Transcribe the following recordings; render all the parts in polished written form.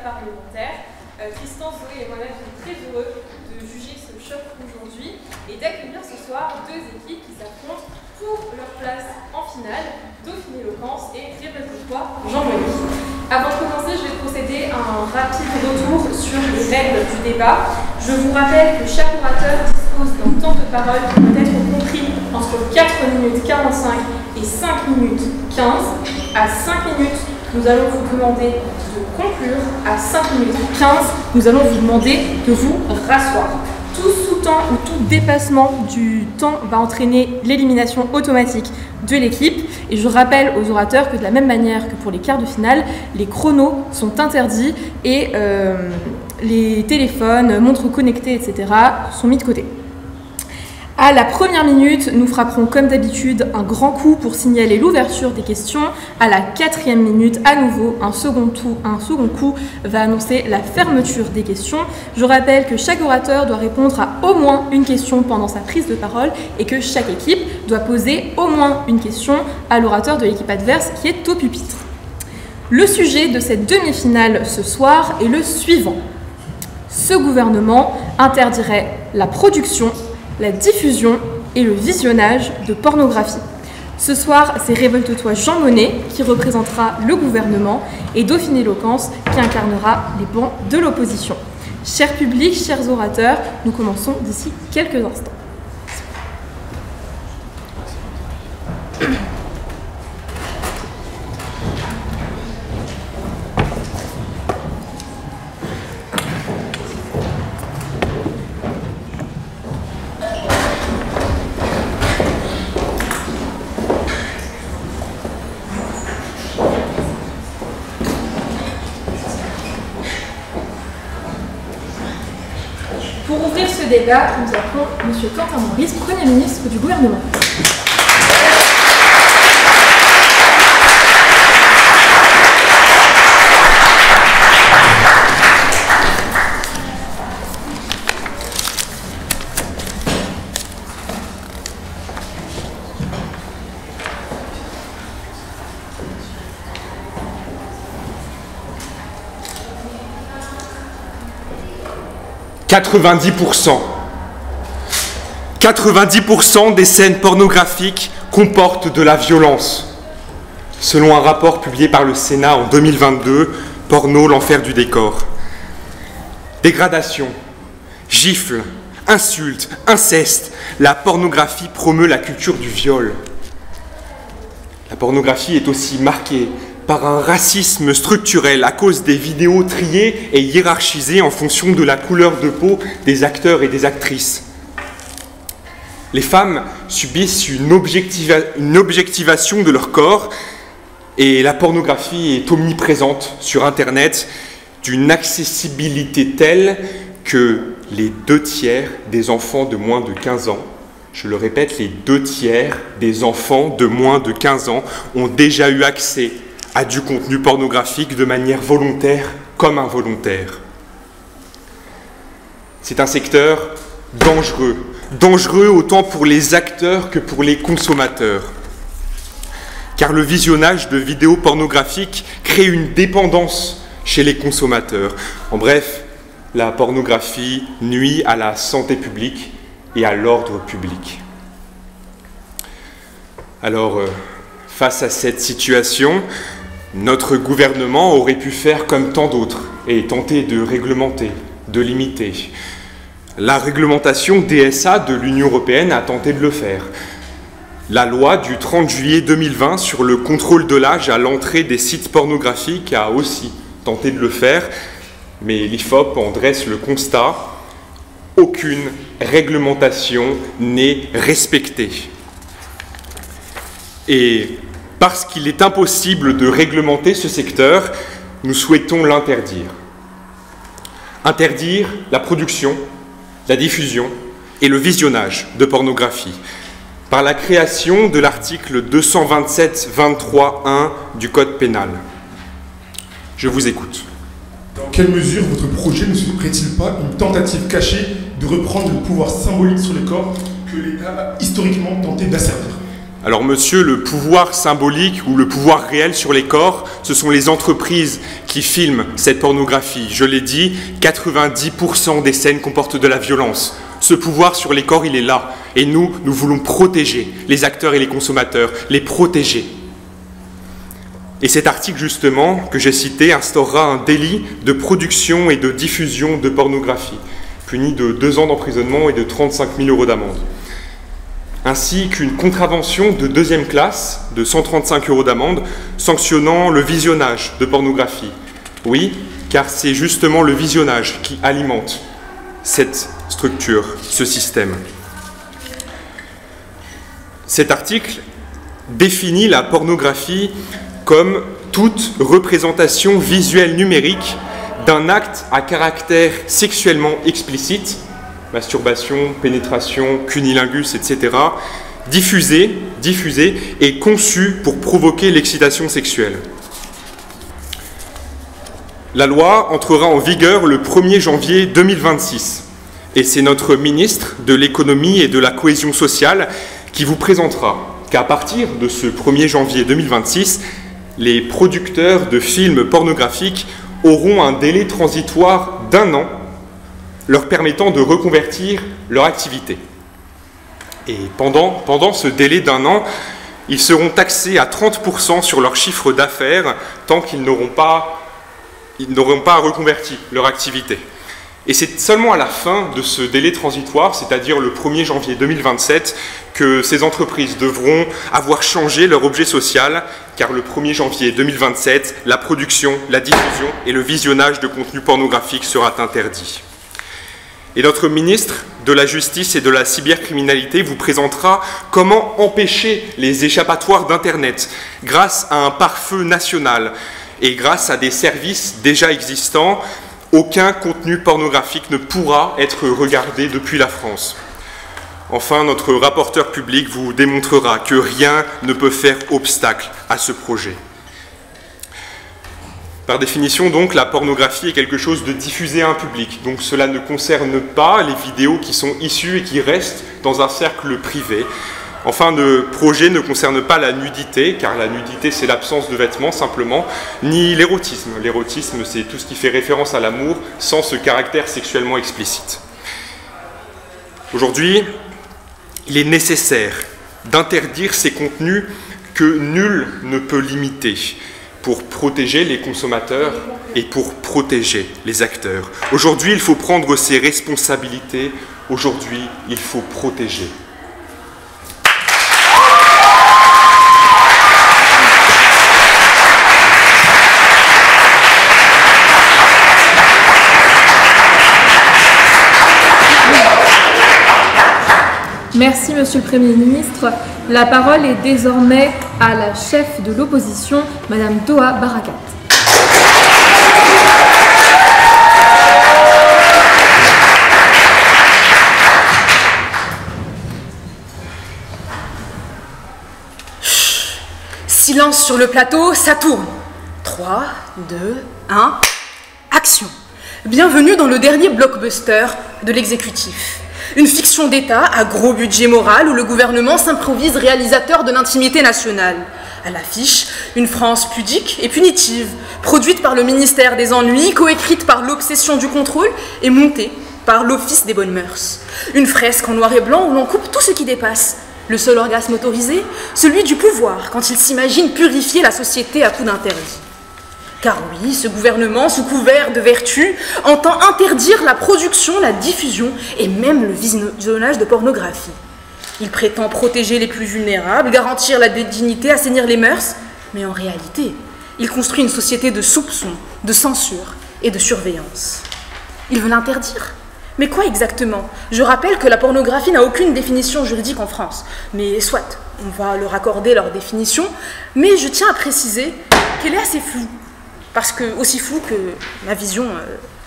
parlementaire. Tristan, Zoé et moi-même sommes très heureux de juger ce choc aujourd'hui et d'accueillir ce soir deux équipes qui s'affrontent pour leur place en finale, Dauphine Éloquence et Révèle-toi Jean-Marie. Avant de commencer, je vais procéder à un rapide retour sur les règles du débat. Je vous rappelle que chaque orateur dispose d'un temps de parole qui peut être compris entre 4 minutes 45 et 5 minutes 15. À 5 minutes, nous allons vous demander de conclure. À 5 minutes 15, nous allons vous demander de vous rasseoir. Tout sous-temps ou tout dépassement du temps va entraîner l'élimination automatique de l'équipe. Et je rappelle aux orateurs que de la même manière que pour les quarts de finale, les chronos sont interdits et les téléphones, montres connectées, etc. sont mis de côté. À la première minute, nous frapperons comme d'habitude un grand coup pour signaler l'ouverture des questions. À la 4e minute, à nouveau, un second coup va annoncer la fermeture des questions. Je rappelle que chaque orateur doit répondre à au moins une question pendant sa prise de parole et que chaque équipe doit poser au moins une question à l'orateur de l'équipe adverse qui est au pupitre. Le sujet de cette demi-finale ce soir est le suivant. Ce gouvernement interdirait la production, la diffusion et le visionnage de pornographie. Ce soir, c'est Révolte-toi Jean Monnet qui représentera le gouvernement et Dauphine Éloquence qui incarnera les bancs de l'opposition. Cher public, chers orateurs, nous commençons d'ici quelques instants. Pour ouvrir ce débat, nous appelons M. Quentin Maurice, Premier ministre du gouvernement. « 90% des scènes pornographiques comportent de la violence. Selon un rapport publié par le Sénat en 2022, Porno, l'enfer du décor. Dégradation, gifles, insultes, inceste, la pornographie promeut la culture du viol. La pornographie est aussi marquée par un racisme structurel à cause des vidéos triées et hiérarchisées en fonction de la couleur de peau des acteurs et des actrices. Les femmes subissent une objectivation de leur corps et la pornographie est omniprésente sur Internet d'une accessibilité telle que les 2/3 des enfants de moins de 15 ans, je le répète, les 2/3 des enfants de moins de 15 ans ont déjà eu accès à du contenu pornographique de manière volontaire comme involontaire. C'est un secteur dangereux, dangereux autant pour les acteurs que pour les consommateurs. Car le visionnage de vidéos pornographiques crée une dépendance chez les consommateurs. En bref, la pornographie nuit à la santé publique et à l'ordre public. Alors, face à cette situation, notre gouvernement aurait pu faire comme tant d'autres et tenter de réglementer, de limiter. La réglementation DSA de l'Union européenne a tenté de le faire. La loi du 30 juillet 2020 sur le contrôle de l'âge à l'entrée des sites pornographiques a aussi tenté de le faire, mais l'IFOP en dresse le constat: aucune réglementation n'est respectée. Et parce qu'il est impossible de réglementer ce secteur, nous souhaitons l'interdire. Interdire la production, la diffusion et le visionnage de pornographie par la création de l'article 227-23-1 du Code pénal. Je vous écoute. Dans quelle mesure votre projet ne serait-il pas une tentative cachée de reprendre le pouvoir symbolique sur les corps que l'État a historiquement tenté d'asservir ? Alors monsieur, le pouvoir symbolique ou le pouvoir réel sur les corps, ce sont les entreprises qui filment cette pornographie. Je l'ai dit, 90% des scènes comportent de la violence. Ce pouvoir sur les corps, il est là. Et nous voulons protéger les acteurs et les consommateurs, les protéger. Et cet article, justement, que j'ai cité, instaurera un délit de production et de diffusion de pornographie, puni de 2 ans d'emprisonnement et de 35 000 € d'amende. Ainsi qu'une contravention de 2e classe de 135 € d'amende sanctionnant le visionnage de pornographie. Oui, car c'est justement le visionnage qui alimente cette structure, ce système. Cet article définit la pornographie comme toute représentation visuelle numérique d'un acte à caractère sexuellement explicite, masturbation, pénétration, cunilingus, etc., diffusé et conçu pour provoquer l'excitation sexuelle. La loi entrera en vigueur le 1er janvier 2026 et c'est notre ministre de l'économie et de la cohésion sociale qui vous présentera qu'à partir de ce 1er janvier 2026, les producteurs de films pornographiques auront un délai transitoire d'1 an leur permettant de reconvertir leur activité. Et pendant ce délai d'1 an, ils seront taxés à 30% sur leur chiffre d'affaires tant qu'ils n'auront pas reconverti leur activité. Et c'est seulement à la fin de ce délai transitoire, c'est-à-dire le 1er janvier 2027, que ces entreprises devront avoir changé leur objet social, car le 1er janvier 2027, la production, la diffusion et le visionnage de contenus pornographiques sera interdit. Et notre ministre de la Justice et de la cybercriminalité vous présentera comment empêcher les échappatoires d'Internet grâce à un pare-feu national et grâce à des services déjà existants. Aucun contenu pornographique ne pourra être regardé depuis la France. Enfin, notre rapporteur public vous démontrera que rien ne peut faire obstacle à ce projet. Par définition, donc, la pornographie est quelque chose de diffusé à un public. Donc cela ne concerne pas les vidéos qui sont issues et qui restent dans un cercle privé. Enfin, le projet ne concerne pas la nudité, car la nudité c'est l'absence de vêtements simplement, ni l'érotisme. L'érotisme c'est tout ce qui fait référence à l'amour sans ce caractère sexuellement explicite. Aujourd'hui, il est nécessaire d'interdire ces contenus que nul ne peut limiter pour protéger les consommateurs et pour protéger les acteurs. Aujourd'hui, il faut prendre ses responsabilités. Aujourd'hui, il faut protéger. Merci, Monsieur le Premier ministre. La parole est désormais à la chef de l'opposition, Madame Doha Barakat. Silence sur le plateau, ça tourne. 3, 2, 1, action. Bienvenue dans le dernier blockbuster de l'exécutif. Une fiction d'État à gros budget moral où le gouvernement s'improvise réalisateur de l'intimité nationale. À l'affiche, une France pudique et punitive, produite par le ministère des Ennuis, coécrite par l'obsession du contrôle et montée par l'Office des bonnes mœurs. Une fresque en noir et blanc où l'on coupe tout ce qui dépasse. Le seul orgasme autorisé, celui du pouvoir, quand il s'imagine purifier la société à coups d'interdit. Car oui, ce gouvernement, sous couvert de vertu, entend interdire la production, la diffusion et même le visionnage de pornographie. Il prétend protéger les plus vulnérables, garantir la dignité, assainir les mœurs, mais en réalité, il construit une société de soupçons, de censure et de surveillance. Il veut l'interdire ? Mais quoi exactement? Je rappelle que la pornographie n'a aucune définition juridique en France. Mais soit, on va leur accorder leur définition, mais je tiens à préciser qu'elle est assez floue. Parce que, aussi floue que ma vision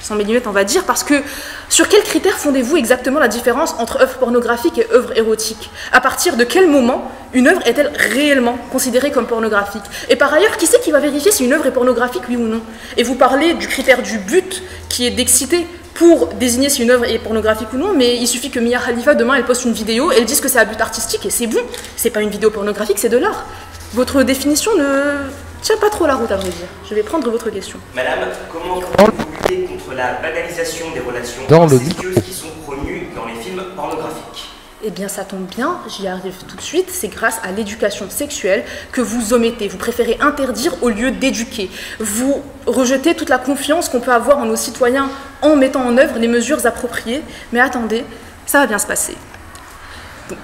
sans mes lunettes, on va dire, parce que sur quels critères fondez-vous exactement la différence entre œuvre pornographique et œuvre érotique? À partir de quel moment une œuvre est-elle réellement considérée comme pornographique? Et par ailleurs, qui c'est qui va vérifier si une œuvre est pornographique, oui ou non? Et vous parlez du critère du but, qui est d'exciter. pour désigner si une œuvre est pornographique ou non, mais il suffit que Mia Khalifa, demain, elle poste une vidéo, elle dise que c'est à but artistique, et c'est bon. C'est pas une vidéo pornographique, c'est de l'art. Votre définition ne tient pas trop la route, à vrai dire. Je vais prendre votre question. Madame, comment vous lutter contre la banalisation des relations incestueuses qui sont promues dans les films pornographiques? Eh bien, ça tombe bien, j'y arrive tout de suite. C'est grâce à l'éducation sexuelle que vous omettez. Vous préférez interdire au lieu d'éduquer. Vous rejetez toute la confiance qu'on peut avoir en nos citoyens en mettant en œuvre les mesures appropriées. Mais attendez, ça va bien se passer. Donc,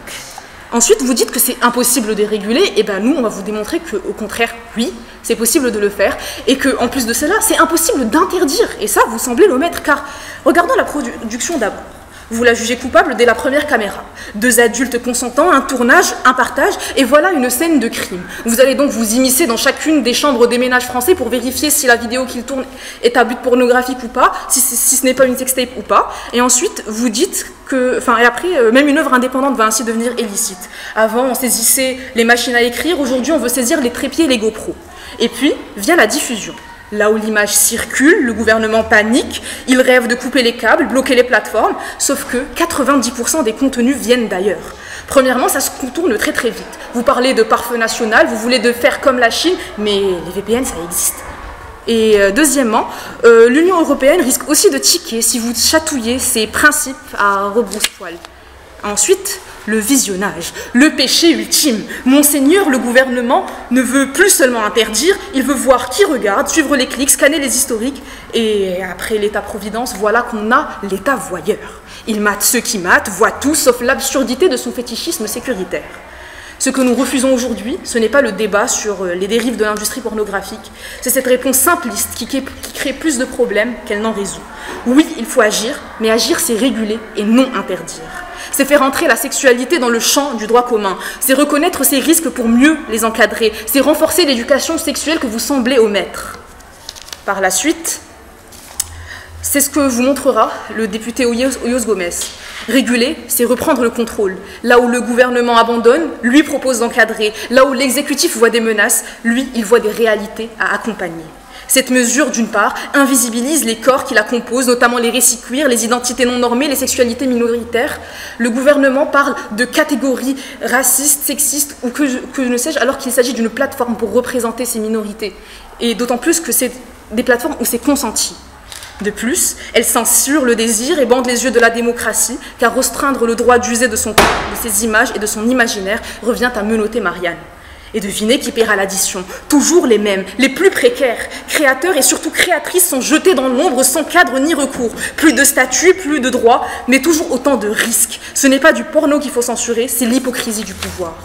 ensuite, vous dites que c'est impossible de réguler. Eh bien, nous, on va vous démontrer qu'au contraire, oui, c'est possible de le faire. Et qu'en plus de cela, c'est impossible d'interdire. Et ça, vous semblez l'omettre, car regardons la production d'abord. Vous la jugez coupable dès la première caméra. 2 adultes consentants, un tournage, un partage, et voilà une scène de crime. Vous allez donc vous immiscer dans chacune des chambres des ménages français pour vérifier si la vidéo qu'il tourne est à but pornographique ou pas, si ce n'est pas une sextape ou pas. Et ensuite, vous dites que... et après, même une œuvre indépendante va ainsi devenir illicite. Avant, on saisissait les machines à écrire, aujourd'hui, on veut saisir les trépieds et les GoPro. Et puis, vient la diffusion. Là où l'image circule, le gouvernement panique, il rêve de couper les câbles, bloquer les plateformes, sauf que 90% des contenus viennent d'ailleurs. Premièrement, ça se contourne très très vite. Vous parlez de pare-feu national, vous voulez de faire comme la Chine, mais les VPN, ça existe. Et deuxièmement, l'Union européenne risque aussi de tiquer si vous chatouillez ses principes à rebrousse-poil. Ensuite, le visionnage, le péché ultime. Monseigneur, le gouvernement ne veut plus seulement interdire, il veut voir qui regarde, suivre les clics, scanner les historiques. Et après l'État-providence, voilà qu'on a l'État voyeur. Il mate ceux qui matent, voit tout, sauf l'absurdité de son fétichisme sécuritaire. Ce que nous refusons aujourd'hui, ce n'est pas le débat sur les dérives de l'industrie pornographique, c'est cette réponse simpliste qui crée plus de problèmes qu'elle n'en résout. Oui, il faut agir, mais agir, c'est réguler et non interdire. C'est faire entrer la sexualité dans le champ du droit commun. C'est reconnaître ses risques pour mieux les encadrer. C'est renforcer l'éducation sexuelle que vous semblez omettre. Par la suite, c'est ce que vous montrera le député Oyos Gomez. Réguler, c'est reprendre le contrôle. Là où le gouvernement abandonne, lui propose d'encadrer. Là où l'exécutif voit des menaces, lui, il voit des réalités à accompagner. Cette mesure, d'une part, invisibilise les corps qui la composent, notamment les récits queer, les identités non normées, les sexualités minoritaires. Le gouvernement parle de catégories racistes, sexistes ou que ne sais-je, alors qu'il s'agit d'une plateforme pour représenter ces minorités. Et d'autant plus que c'est des plateformes où c'est consenti. De plus, elle censure le désir et bande les yeux de la démocratie, car restreindre le droit d'user de son corps, de ses images et de son imaginaire revient à menotter Marianne. Et devinez qui paiera l'addition. Toujours les mêmes, les plus précaires. Créateurs et surtout créatrices sont jetés dans l'ombre sans cadre ni recours. Plus de statut, plus de droits, mais toujours autant de risques. Ce n'est pas du porno qu'il faut censurer, c'est l'hypocrisie du pouvoir.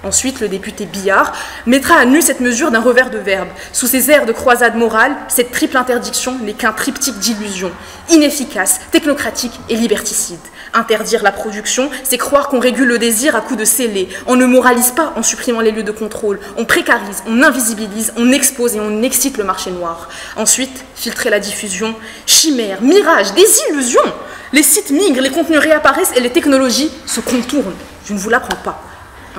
Ensuite, le député Billard mettra à nu cette mesure d'un revers de verbe. Sous ses airs de croisade morale, cette triple interdiction n'est qu'un triptyque d'illusions. Inefficace, technocratique et liberticide. Interdire la production, c'est croire qu'on régule le désir à coups de scellés. On ne moralise pas en supprimant les lieux de contrôle. On précarise, on invisibilise, on expose et on excite le marché noir. Ensuite, filtrer la diffusion. Chimère, mirage, désillusion. Les sites migrent, les contenus réapparaissent et les technologies se contournent. Je ne vous l'apprends pas.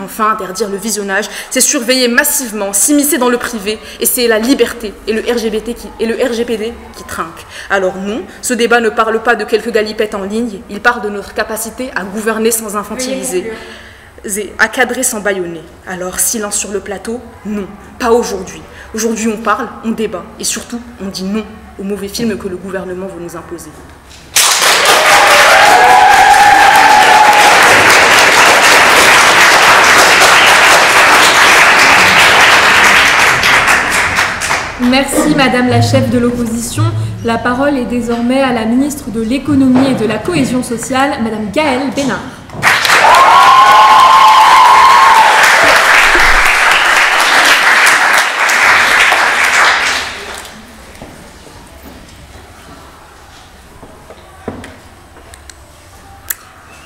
Enfin, interdire le visionnage, c'est surveiller massivement, s'immiscer dans le privé, et c'est la liberté et le RGPD qui trinquent. Alors non, ce débat ne parle pas de quelques galipettes en ligne, il parle de notre capacité à gouverner sans infantiliser, à cadrer sans bâillonner. Alors silence sur le plateau, non, pas aujourd'hui. Aujourd'hui on parle, on débat, et surtout on dit non aux mauvais films que le gouvernement veut nous imposer. Merci Madame la chef de l'opposition. La parole est désormais à la ministre de l'économie et de la cohésion sociale, Madame Gaëlle Bénard.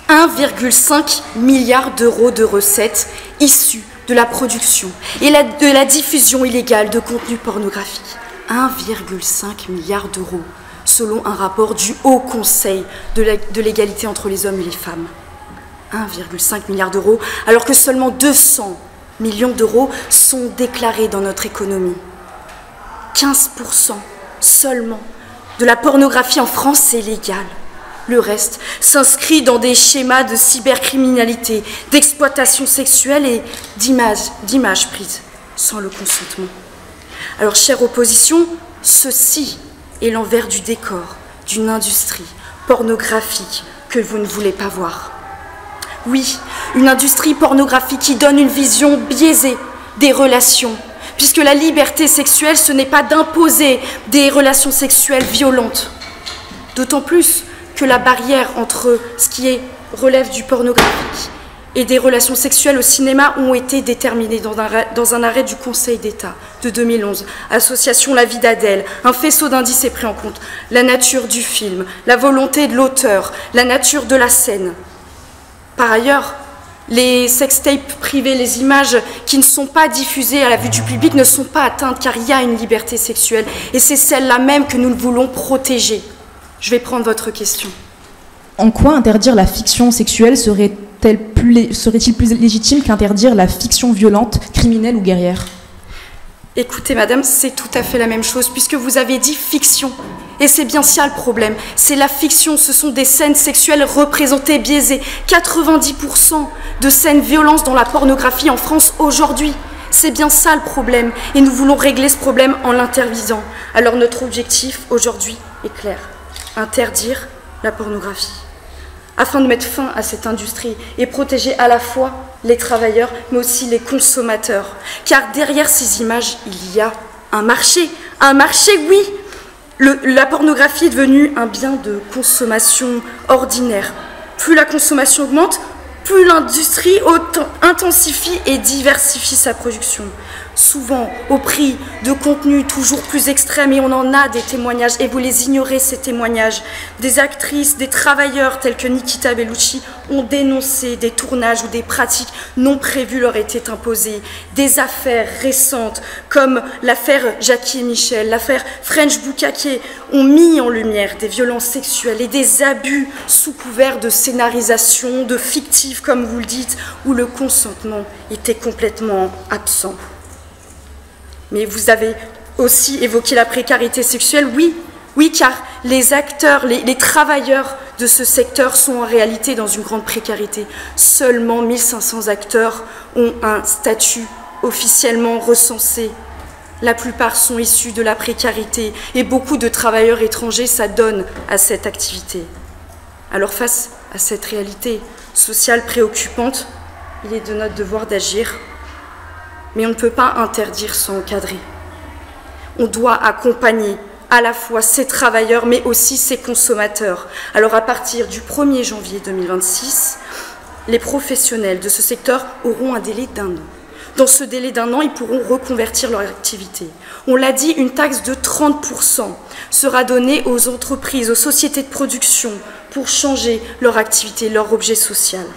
« 1,5 milliard d'euros de recettes issues de la production et de la diffusion illégale de contenus pornographiques. 1,5 milliard d'euros, selon un rapport du Haut Conseil de l'égalité entre les hommes et les femmes. 1,5 milliard d'euros, alors que seulement 200 millions d'euros sont déclarés dans notre économie. 15% seulement de la pornographie en France, c'est légal. Le reste s'inscrit dans des schémas de cybercriminalité, d'exploitation sexuelle et d'images prises sans le consentement. Alors, chère opposition, ceci est l'envers du décor d'une industrie pornographique que vous ne voulez pas voir. Oui, une industrie pornographique qui donne une vision biaisée des relations, puisque la liberté sexuelle, ce n'est pas d'imposer des relations sexuelles violentes. D'autant plus que la barrière entre ce qui relève du pornographique et des relations sexuelles au cinéma ont été déterminées dans un arrêt du Conseil d'État de 2011. Association La vie d'Adèle, un faisceau d'indices est pris en compte. La nature du film, la volonté de l'auteur, la nature de la scène. Par ailleurs, les sextapes privés, les images qui ne sont pas diffusées à la vue du public ne sont pas atteintes car il y a une liberté sexuelle et c'est celle-là même que nous voulons protéger. Je vais prendre votre question. En quoi interdire la fiction sexuelle serait-il plus légitime qu'interdire la fiction violente, criminelle ou guerrière? Écoutez, madame, c'est tout à fait la même chose, puisque vous avez dit fiction. Et c'est bien ça le problème. C'est la fiction, ce sont des scènes sexuelles représentées, biaisées. 90% de scènes violences dans la pornographie en France aujourd'hui. C'est bien ça le problème. Et nous voulons régler ce problème en l'interdisant. Alors notre objectif aujourd'hui est clair. Interdire la pornographie. Afin de mettre fin à cette industrie et protéger à la fois les travailleurs, mais aussi les consommateurs. Car derrière ces images, il y a un marché. Un marché, oui. La pornographie est devenue un bien de consommation ordinaire. Plus la consommation augmente, plus l'industrie intensifie et diversifie sa production. Souvent au prix de contenus toujours plus extrêmes, et on en a des témoignages, et vous les ignorez ces témoignages. Des actrices, des travailleurs tels que Nikita Bellucci ont dénoncé des tournages où des pratiques non prévues leur étaient imposées. Des affaires récentes comme l'affaire Jackie et Michel, l'affaire French Bukkake ont mis en lumière des violences sexuelles et des abus sous couvert de scénarisation, de fictif comme vous le dites, où le consentement était complètement absent. Mais vous avez aussi évoqué la précarité sexuelle, oui, car les acteurs, les travailleurs de ce secteur sont en réalité dans une grande précarité. Seulement 1500 acteurs ont un statut officiellement recensé. La plupart sont issus de la précarité et beaucoup de travailleurs étrangers s'adonnent à cette activité. Alors face à cette réalité sociale préoccupante, il est de notre devoir d'agir. Mais on ne peut pas interdire sans encadrer. On doit accompagner à la fois ces travailleurs, mais aussi ces consommateurs. Alors à partir du 1er janvier 2026, les professionnels de ce secteur auront un délai d'1 an. Dans ce délai d'1 an, ils pourront reconvertir leur activité. On l'a dit, une taxe de 30% sera donnée aux entreprises, aux sociétés de production pour changer leur activité, leur objet social.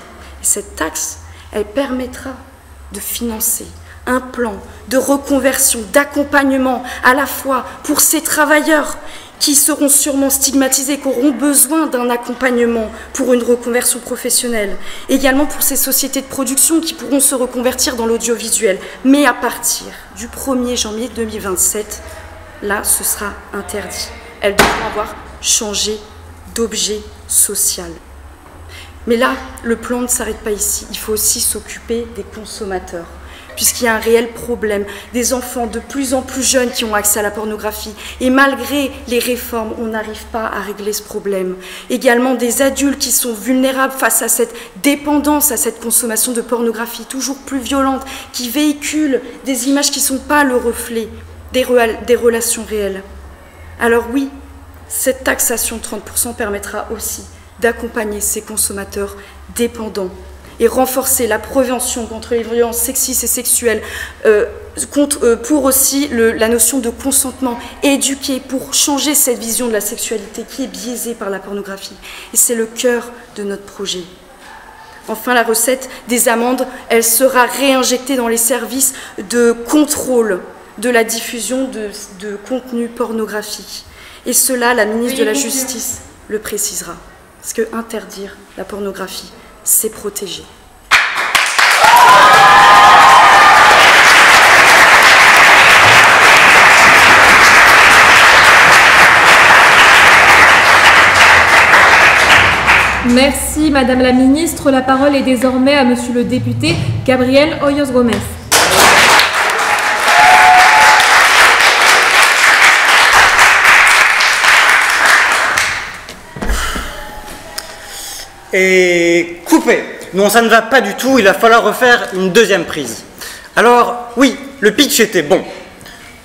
Et cette taxe, elle permettra de financer un plan de reconversion, d'accompagnement à la fois pour ces travailleurs qui seront sûrement stigmatisés, qui auront besoin d'un accompagnement pour une reconversion professionnelle, également pour ces sociétés de production qui pourront se reconvertir dans l'audiovisuel. Mais à partir du 1er janvier 2027, là, ce sera interdit. Elles devront avoir changé d'objet social. Mais là, le plan ne s'arrête pas ici. Il faut aussi s'occuper des consommateurs, puisqu'il y a un réel problème, des enfants de plus en plus jeunes qui ont accès à la pornographie. Et malgré les réformes, on n'arrive pas à régler ce problème. Également des adultes qui sont vulnérables face à cette dépendance, à cette consommation de pornographie toujours plus violente, qui véhiculent des images qui ne sont pas le reflet des relations réelles. Alors oui, cette taxation de 30% permettra aussi d'accompagner ces consommateurs dépendants et renforcer la prévention contre les violences sexistes et sexuelles, pour aussi la notion de consentement, éduquer pour changer cette vision de la sexualité qui est biaisée par la pornographie. Et c'est le cœur de notre projet. Enfin, la recette des amendes, elle sera réinjectée dans les services de contrôle de la diffusion de contenus pornographiques. Et cela, la ministre de la Justice le précisera. Parce que interdire la pornographie, c'est protéger. Merci Madame la Ministre. La parole est désormais à Monsieur le député Gabriel Hoyos-Gómez. Et coupé. Non, ça ne va pas du tout, il va falloir refaire une deuxième prise. Alors, oui, le pitch était bon.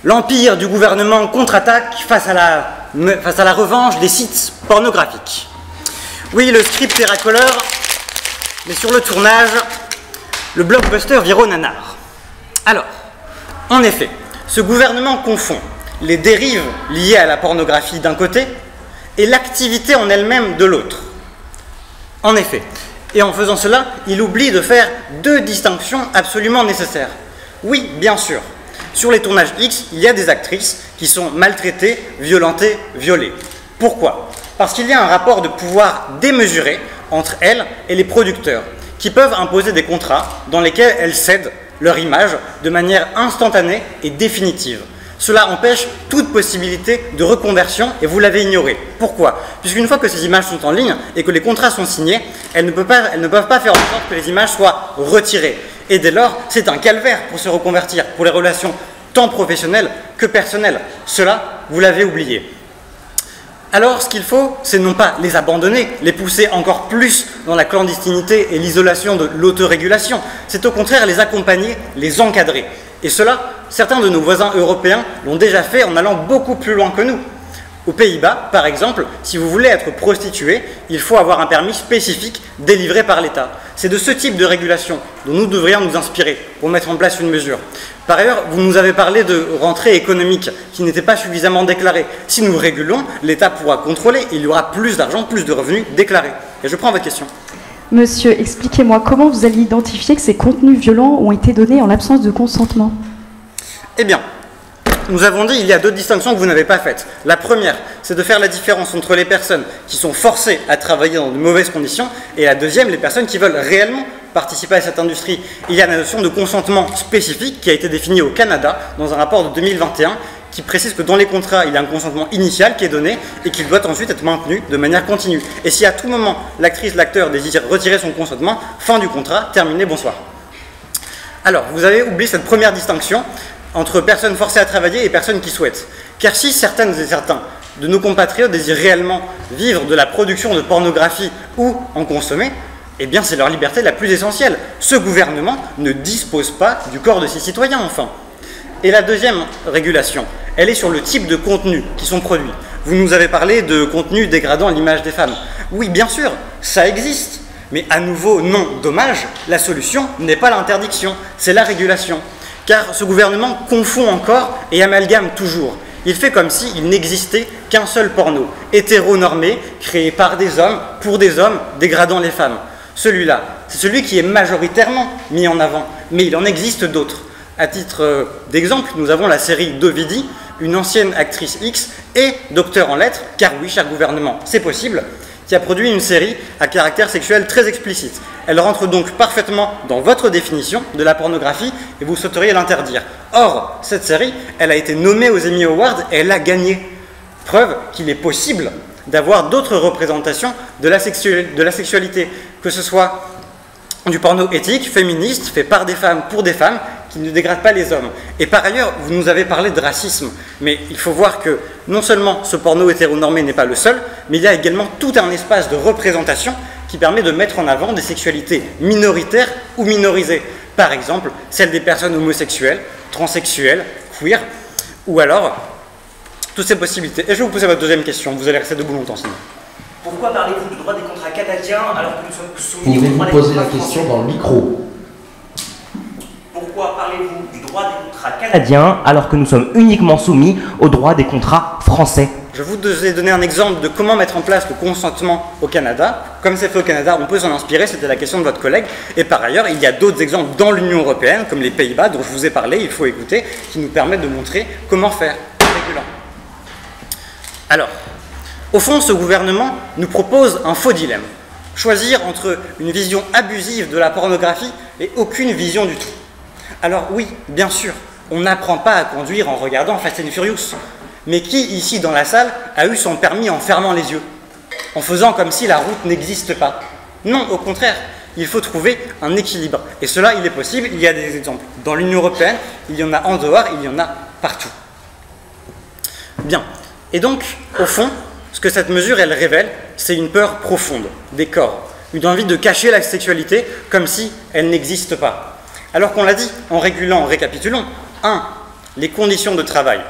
L'empire du gouvernement contre-attaque face à la revanche des sites pornographiques. Oui, le script est racoleur, mais sur le tournage, le blockbuster vire au nanar. Alors, en effet, ce gouvernement confond les dérives liées à la pornographie d'un côté et l'activité en elle-même de l'autre. En effet, et en faisant cela, il oublie de faire deux distinctions absolument nécessaires. Oui, bien sûr, sur les tournages X, il y a des actrices qui sont maltraitées, violentées, violées. Pourquoi ? Parce qu'il y a un rapport de pouvoir démesuré entre elles et les producteurs, qui peuvent imposer des contrats dans lesquels elles cèdent leur image de manière instantanée et définitive. Cela empêche toute possibilité de reconversion et vous l'avez ignoré. Pourquoi ? Puisqu'une fois que ces images sont en ligne et que les contrats sont signés, elles ne peuvent pas faire en sorte que les images soient retirées. Et dès lors, c'est un calvaire pour se reconvertir, pour les relations tant professionnelles que personnelles. Cela, vous l'avez oublié. Alors, ce qu'il faut, c'est non pas les abandonner, les pousser encore plus dans la clandestinité et l'isolation de l'autorégulation, c'est au contraire les accompagner, les encadrer. Et cela, certains de nos voisins européens l'ont déjà fait en allant beaucoup plus loin que nous. Aux Pays-Bas, par exemple, si vous voulez être prostituée, il faut avoir un permis spécifique délivré par l'État. C'est de ce type de régulation dont nous devrions nous inspirer pour mettre en place une mesure. Par ailleurs, vous nous avez parlé de rentrée économique qui n'était pas suffisamment déclarée. Si nous régulons, l'État pourra contrôler et il y aura plus d'argent, plus de revenus déclarés. Et je prends votre question. Monsieur, expliquez-moi comment vous allez identifier que ces contenus violents ont été donnés en l'absence de consentement? Eh bien, nous avons dit qu'il y a deux distinctions que vous n'avez pas faites. La première, c'est de faire la différence entre les personnes qui sont forcées à travailler dans de mauvaises conditions et la deuxième, les personnes qui veulent réellement participer à cette industrie. Il y a la notion de consentement spécifique qui a été définie au Canada dans un rapport de 2021 qui précise que dans les contrats, il y a un consentement initial qui est donné et qu'il doit ensuite être maintenu de manière continue. Et si à tout moment, l'actrice, l'acteur désire retirer son consentement, fin du contrat, terminé, bonsoir. Alors, vous avez oublié cette première distinction entre personnes forcées à travailler et personnes qui souhaitent. Car si certaines et certains de nos compatriotes désirent réellement vivre de la production de pornographie ou en consommer, eh bien c'est leur liberté la plus essentielle. Ce gouvernement ne dispose pas du corps de ses citoyens, enfin. Et la deuxième régulation, elle est sur le type de contenus qui sont produits. Vous nous avez parlé de contenus dégradant l'image des femmes. Oui, bien sûr, ça existe. Mais à nouveau, non, dommage, la solution n'est pas l'interdiction, c'est la régulation. Car ce gouvernement confond encore et amalgame toujours. Il fait comme s'il n'existait qu'un seul porno, hétéronormé, créé par des hommes, pour des hommes, dégradant les femmes. Celui-là, c'est celui qui est majoritairement mis en avant, mais il en existe d'autres. À titre d'exemple, nous avons la série d'Ovidi, une ancienne actrice X et docteur en lettres, car oui, cher gouvernement, c'est possible, qui a produit une série à caractère sexuel très explicite. Elle rentre donc parfaitement dans votre définition de la pornographie et vous souhaiteriez l'interdire. Or, cette série, elle a été nommée aux Emmy Awards et elle a gagné. Preuve qu'il est possible d'avoir d'autres représentations de la sexualité, que ce soit du porno éthique, féministe, fait par des femmes, pour des femmes, qui ne dégradent pas les hommes. Et par ailleurs, vous nous avez parlé de racisme, mais il faut voir que non seulement ce porno hétéronormé n'est pas le seul, mais il y a également tout un espace de représentation qui permet de mettre en avant des sexualités minoritaires ou minorisées. Par exemple, celle des personnes homosexuelles, transsexuelles, queer, ou alors toutes ces possibilités. Et je vais vous poser votre deuxième question, vous allez rester debout longtemps sinon. Pourquoi parlez-vous du droit des contrats canadiens alors que nous sommes soumis au droit des poser contrats la question français? dans le micro. Pourquoi parlez-vous du droit des contrats canadiens alors que nous sommes uniquement soumis au droit des contrats français? Je vous ai donné un exemple de comment mettre en place le consentement au Canada. Comme c'est fait au Canada, on peut s'en inspirer, c'était la question de votre collègue. Et par ailleurs, il y a d'autres exemples dans l'Union européenne, comme les Pays-Bas, dont je vous ai parlé, il faut écouter, qui nous permettent de montrer comment faire en régulant. Alors, au fond, ce gouvernement nous propose un faux dilemme. Choisir entre une vision abusive de la pornographie et aucune vision du tout. Alors oui, bien sûr, on n'apprend pas à conduire en regardant Fast and Furious. Mais qui, ici dans la salle, a eu son permis en fermant les yeux? en faisant comme si la route n'existe pas. Non, au contraire, il faut trouver un équilibre. Et cela, il est possible, il y a des exemples. Dans l'Union européenne, il y en a en dehors, il y en a partout. Bien. Et donc, au fond, ce que cette mesure, elle révèle, c'est une peur profonde des corps, une envie de cacher la sexualité comme si elle n'existe pas. Alors qu'on l'a dit, en récapitulons, 1. Les conditions de travail,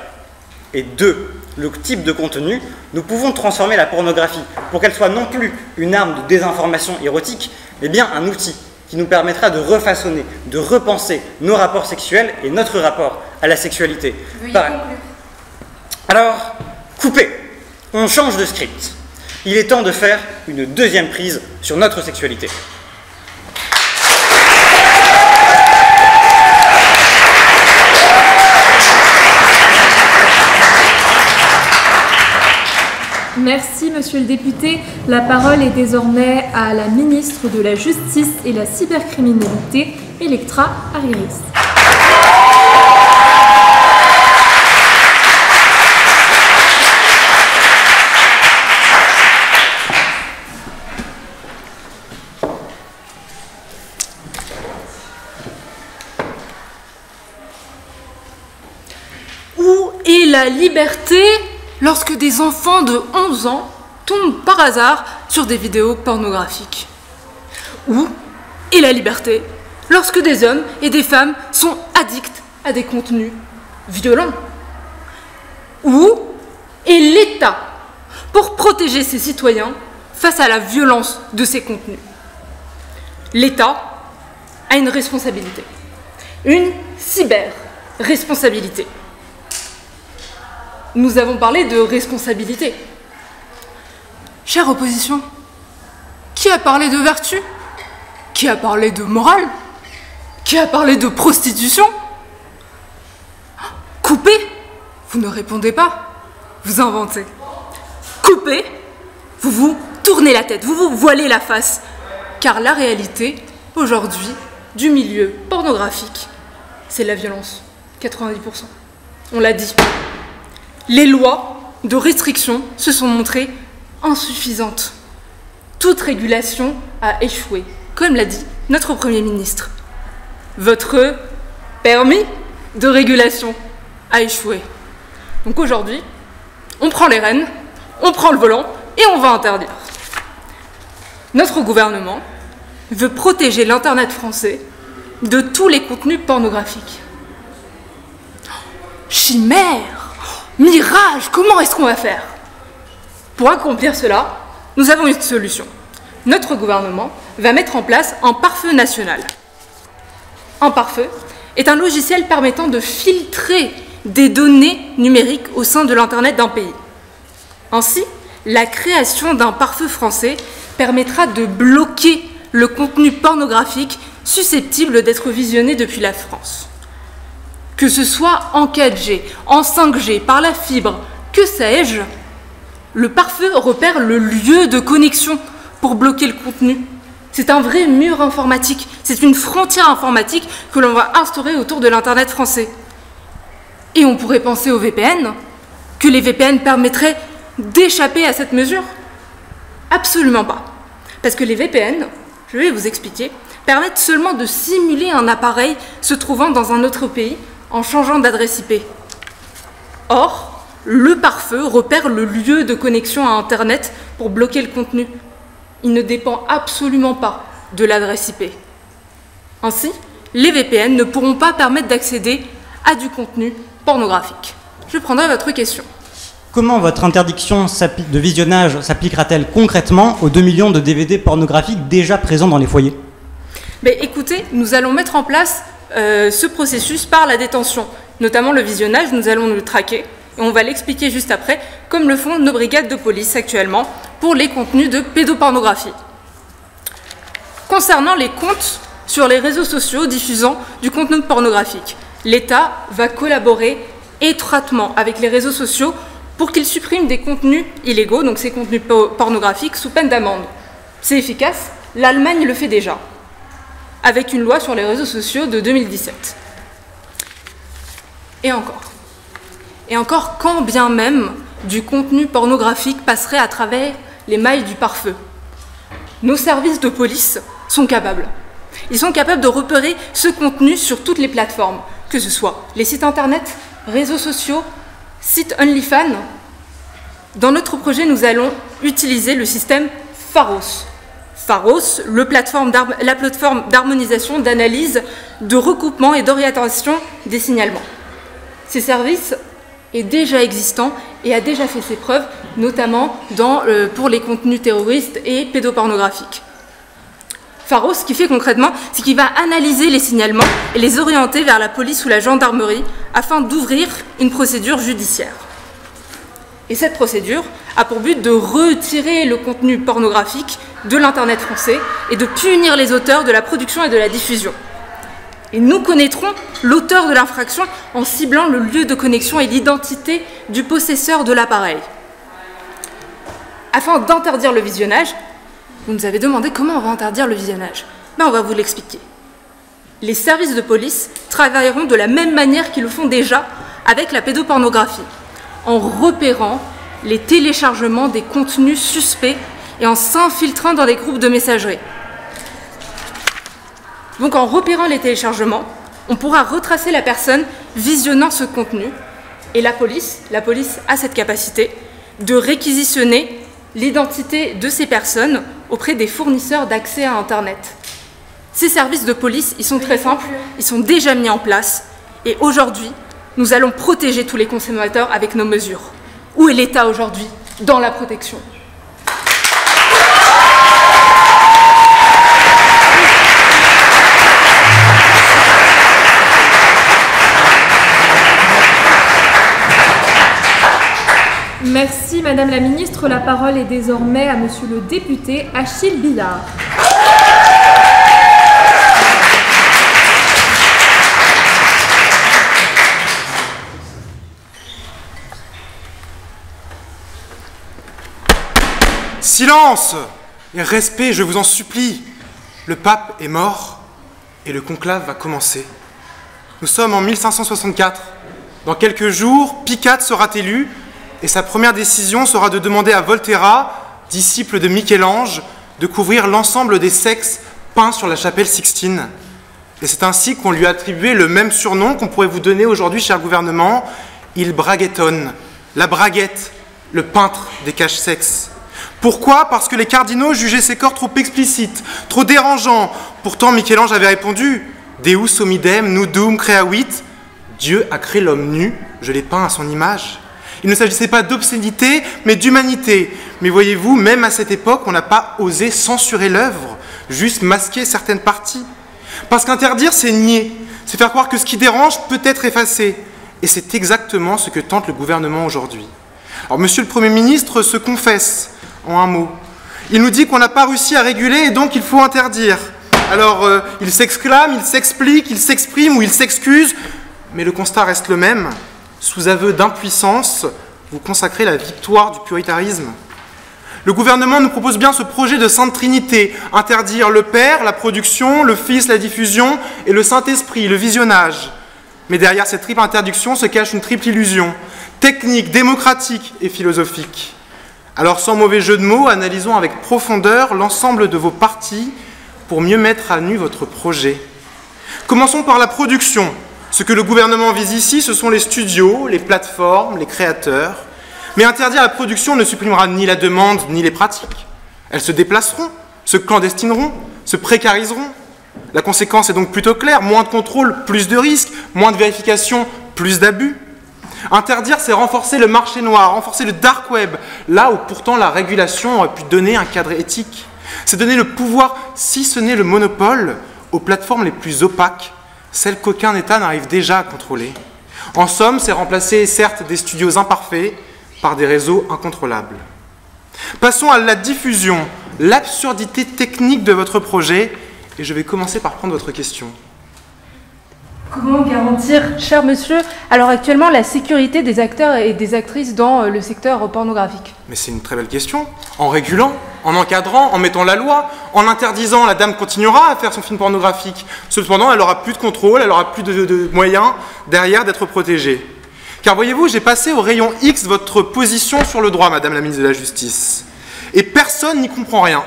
et 2. Le type de contenu, nous pouvons transformer la pornographie pour qu'elle soit non plus une arme de désinformation érotique, mais bien un outil qui nous permettra de refaçonner, de repenser nos rapports sexuels et notre rapport à la sexualité. Alors, coupez, on change de script. Il est temps de faire une deuxième prise sur notre sexualité. Merci, monsieur le député. La parole est désormais à la ministre de la Justice et la cybercriminalité, Electra Harriris. Où est la liberté lorsque des enfants de 11 ans tombent par hasard sur des vidéos pornographiques? Où est la liberté lorsque des hommes et des femmes sont addicts à des contenus violents? Où est l'État pour protéger ses citoyens face à la violence de ces contenus? L'État a une responsabilité, une cyber-responsabilité. Nous avons parlé de responsabilité. Chère opposition, qui a parlé de vertu? Qui a parlé de morale? Qui a parlé de prostitution? Coupez, vous ne répondez pas, vous inventez. Coupez, vous vous tournez la tête, vous vous voilez la face. Car la réalité, aujourd'hui, du milieu pornographique, c'est la violence. 90%. On l'a dit. Les lois de restriction se sont montrées insuffisantes. Toute régulation a échoué, comme l'a dit notre Premier ministre. Votre permis de régulation a échoué. Donc aujourd'hui, on prend les rênes, on prend le volant et on va interdire. Notre gouvernement veut protéger l'Internet français de tous les contenus pornographiques. Chimère! Mirage, comment est-ce qu'on va faire? Pour accomplir cela, nous avons une solution. Notre gouvernement va mettre en place un pare-feu national. Un pare-feu est un logiciel permettant de filtrer des données numériques au sein de l'Internet d'un pays. Ainsi, la création d'un pare-feu français permettra de bloquer le contenu pornographique susceptible d'être visionné depuis la France. Que ce soit en 4G, en 5G, par la fibre, que sais-je, le pare-feu repère le lieu de connexion pour bloquer le contenu. C'est un vrai mur informatique, c'est une frontière informatique que l'on va instaurer autour de l'Internet français. Et on pourrait penser aux VPN, que les VPN permettraient d'échapper à cette mesure? Absolument pas. Parce que les VPN, je vais vous expliquer, permettent seulement de simuler un appareil se trouvant dans un autre pays en changeant d'adresse IP. Or, le pare-feu repère le lieu de connexion à Internet pour bloquer le contenu. Il ne dépend absolument pas de l'adresse IP. Ainsi, les VPN ne pourront pas permettre d'accéder à du contenu pornographique. Je prendrai votre question. Comment votre interdiction de visionnage s'appliquera-t-elle concrètement aux 2 millions de DVD pornographiques déjà présents dans les foyers? Écoutez, nous allons mettre en place ce processus par la détention. Notamment le visionnage, nous allons le traquer. Et on va l'expliquer juste après, comme le font nos brigades de police actuellement pour les contenus de pédopornographie. Concernant les comptes sur les réseaux sociaux diffusant du contenu pornographique, l'État va collaborer étroitement avec les réseaux sociaux pour qu'ils suppriment des contenus illégaux, donc ces contenus pornographiques, sous peine d'amende. C'est efficace, l'Allemagne le fait déjà, avec une loi sur les réseaux sociaux de 2017. Et encore, quand bien même du contenu pornographique passerait à travers les mailles du pare-feu. Nos services de police sont capables. Ils sont capables de repérer ce contenu sur toutes les plateformes, que ce soit les sites internet, réseaux sociaux, sites OnlyFans. Dans notre projet, nous allons utiliser le système Pharos. Pharos, la plateforme d'harmonisation, d'analyse, de recoupement et d'orientation des signalements. Ces services est déjà existant et a déjà fait ses preuves, notamment pour les contenus terroristes et pédopornographiques. Pharos, ce qu'il fait concrètement, c'est qu'il va analyser les signalements et les orienter vers la police ou la gendarmerie afin d'ouvrir une procédure judiciaire. Et cette procédure a pour but de retirer le contenu pornographique de l'Internet français et de punir les auteurs de la production et de la diffusion. Et nous connaîtrons l'auteur de l'infraction en ciblant le lieu de connexion et l'identité du possesseur de l'appareil. Afin d'interdire le visionnage, vous nous avez demandé comment on va interdire le visionnage. Ben, on va vous l'expliquer. Les services de police travailleront de la même manière qu'ils le font déjà avec la pédopornographie, en repérant les téléchargements des contenus suspects et en s'infiltrant dans des groupes de messagerie. Donc en repérant les téléchargements, on pourra retracer la personne visionnant ce contenu et la police a cette capacité de réquisitionner l'identité de ces personnes auprès des fournisseurs d'accès à Internet. Ces services de police, ils sont très simples, ils sont déjà mis en place et aujourd'hui, nous allons protéger tous les consommateurs avec nos mesures. Où est l'État aujourd'hui dans la protection ? Merci Madame la Ministre. La parole est désormais à Monsieur le député Achille Billard. Silence et respect, je vous en supplie. Le pape est mort et le conclave va commencer. Nous sommes en 1564. Dans quelques jours, Pie IV sera élu et sa première décision sera de demander à Volterra, disciple de Michel-Ange, de couvrir l'ensemble des sexes peints sur la chapelle Sixtine. Et c'est ainsi qu'on lui a attribué le même surnom qu'on pourrait vous donner aujourd'hui, cher gouvernement, il braguettonne, la braguette, le peintre des caches-sexes. Pourquoi ? Parce que les cardinaux jugeaient ces corps trop explicites, trop dérangeants. Pourtant, Michel-Ange avait répondu « Deus homidem nudum creavit » Dieu a créé l'homme nu, je l'ai peint à son image. Il ne s'agissait pas d'obscénité, mais d'humanité. Mais voyez-vous, même à cette époque, on n'a pas osé censurer l'œuvre, juste masquer certaines parties. Parce qu'interdire, c'est nier, c'est faire croire que ce qui dérange peut être effacé. Et c'est exactement ce que tente le gouvernement aujourd'hui. Alors, Monsieur le Premier ministre se confesse en un mot. Il nous dit qu'on n'a pas réussi à réguler et donc il faut interdire. Alors, il s'exclame, il s'explique, il s'exprime ou il s'excuse, mais le constat reste le même. Sous aveu d'impuissance, vous consacrez la victoire du puritarisme. Le gouvernement nous propose bien ce projet de Sainte Trinité, interdire le Père, la production, le Fils, la diffusion, et le Saint-Esprit, le visionnage. Mais derrière cette triple interdiction se cache une triple illusion, technique, démocratique et philosophique. Alors sans mauvais jeu de mots, analysons avec profondeur l'ensemble de vos parties pour mieux mettre à nu votre projet. Commençons par la production. Ce que le gouvernement vise ici, ce sont les studios, les plateformes, les créateurs. Mais interdire la production ne supprimera ni la demande, ni les pratiques. Elles se déplaceront, se clandestineront, se précariseront. La conséquence est donc plutôt claire, moins de contrôle, plus de risques, moins de vérification, plus d'abus. Interdire, c'est renforcer le marché noir, renforcer le dark web, là où pourtant la régulation aurait pu donner un cadre éthique. C'est donner le pouvoir, si ce n'est le monopole, aux plateformes les plus opaques, celles qu'aucun État n'arrive déjà à contrôler. En somme, c'est remplacer certes des studios imparfaits par des réseaux incontrôlables. Passons à la diffusion, l'absurdité technique de votre projet, et je vais commencer par prendre votre question. Comment garantir, cher monsieur, alors actuellement, la sécurité des acteurs et des actrices dans le secteur pornographique? Mais c'est une très belle question. En régulant, en encadrant, en mettant la loi, en interdisant, la dame continuera à faire son film pornographique. Cependant, elle n'aura plus de contrôle, elle n'aura plus de moyens derrière d'être protégée. Car voyez-vous, j'ai passé au rayon X votre position sur le droit, Madame la ministre de la Justice. et personne n'y comprend rien.